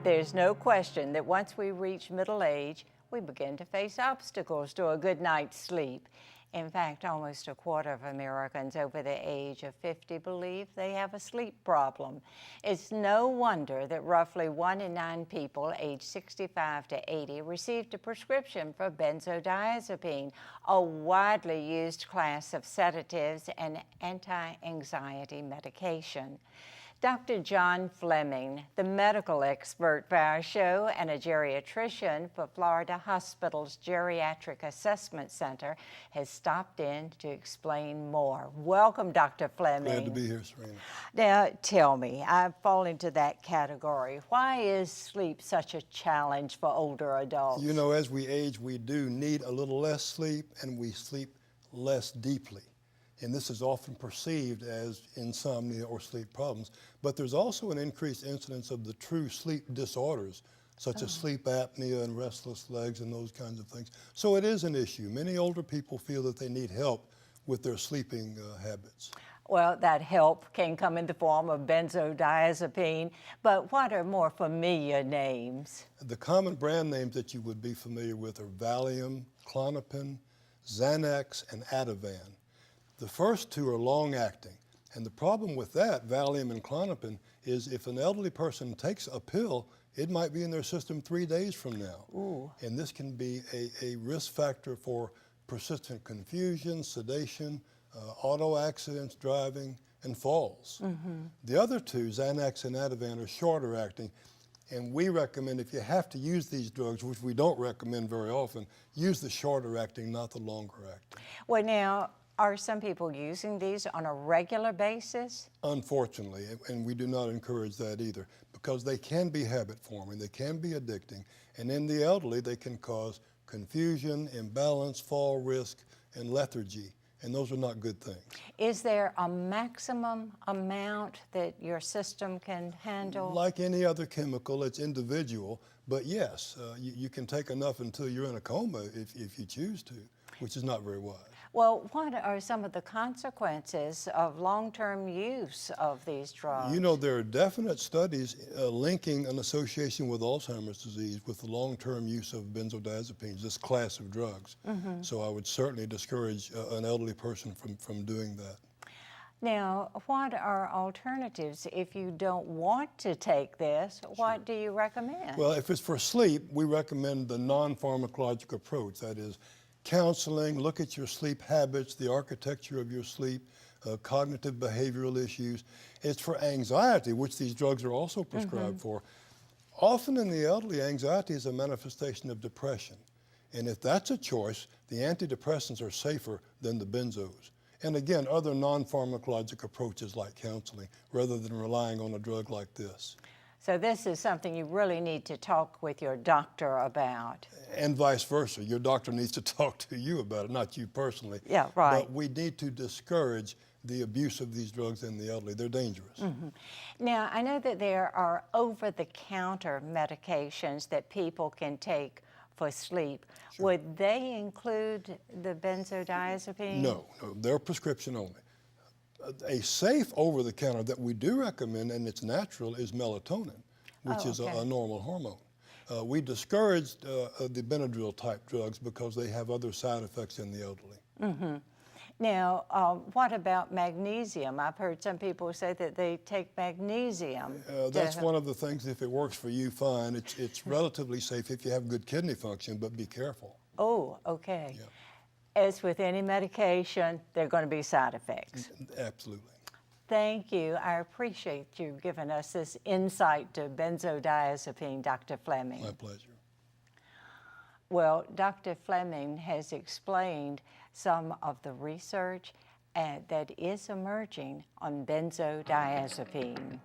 There's no question that once we reach middle age, we begin to face obstacles to a good night's sleep. In fact, almost a quarter of Americans over the age of 50 believe they have a sleep problem. It's no wonder that roughly 1 in 9 people aged 65 to 80 received a prescription for benzodiazepine, a widely used class of sedatives and anti-anxiety medication. Dr. John Fleming, the medical expert for our show and a geriatrician for Florida Hospital's Geriatric Assessment Center, has stopped in to explain more. Welcome, Dr. Fleming. Glad to be here, Serena. Now, tell me, I fall into that category. Why is sleep such a challenge for older adults? You know, as we age, we do need a little less sleep, and we sleep less deeply. And this is often perceived as insomnia or sleep problems. But there's also an increased incidence of the true sleep disorders, such as sleep apnea and restless legs and those kinds of things. So it is an issue. Many older people feel that they need help with their sleeping habits. Well, that help can come in the form of benzodiazepine, but what are more familiar names? The common brand names that you would be familiar with are Valium, Klonopin, Xanax, and Ativan. The first two are long-acting, and the problem with that, Valium and Klonopin, is if an elderly person takes a pill, it might be in their system 3 days from now. Ooh. And this can be a risk factor for persistent confusion, sedation, auto accidents, driving, and falls. The other two, Xanax and Ativan, are shorter acting, and we recommend if you have to use these drugs, which we don't recommend very often, use the shorter acting, not the longer acting. Well, now, are some people using these on a regular basis? Unfortunately, and we do not encourage that either, because they can be habit forming, they can be addicting, and in the elderly they can cause confusion, imbalance, fall risk, and lethargy, and those are not good things. Is there a maximum amount that your system can handle? Like any other chemical, it's individual, but yes, you can take enough until you're in a coma if you choose to, which is not very wise. Well, what are some of the consequences of long-term use of these drugs? You know, there are definite studies linking an association with Alzheimer's disease with the long-term use of benzodiazepines, this class of drugs. So I would certainly discourage an elderly person from doing that. Now, what are alternatives if you don't want to take this? What do you recommend? Well, if it's for sleep, we recommend the non-pharmacologic approach. That is, counseling, look at your sleep habits, the architecture of your sleep, cognitive behavioral issues. It's for anxiety, which these drugs are also prescribed for. Often in the elderly, anxiety is a manifestation of depression. And if that's a choice, the antidepressants are safer than the benzos. And again, other non-pharmacologic approaches like counseling, rather than relying on a drug like this. So this is something you really need to talk with your doctor about. And vice versa. Your doctor needs to talk to you about it, not you personally. Yeah, right. But we need to discourage the abuse of these drugs in the elderly. They're dangerous. Now, I know that there are over-the-counter medications that people can take for sleep. Sure. Would they include the benzodiazepine? No, they're prescription only. A safe over-the-counter that we do recommend, and it's natural, is melatonin, which is a normal hormone. We discouraged the Benadryl-type drugs because they have other side effects in the elderly. Now, what about magnesium? I've heard some people say that they take magnesium. That's one of the things, if it works for you, fine. It's relatively safe if you have good kidney function, but be careful. Oh, okay. Yeah. As with any medication, there are going to be side effects. Absolutely. Thank you. I appreciate you giving us this insight to benzodiazepine, Dr. Fleming. My pleasure. Well, Dr. Fleming has explained some of the research that is emerging on benzodiazepine.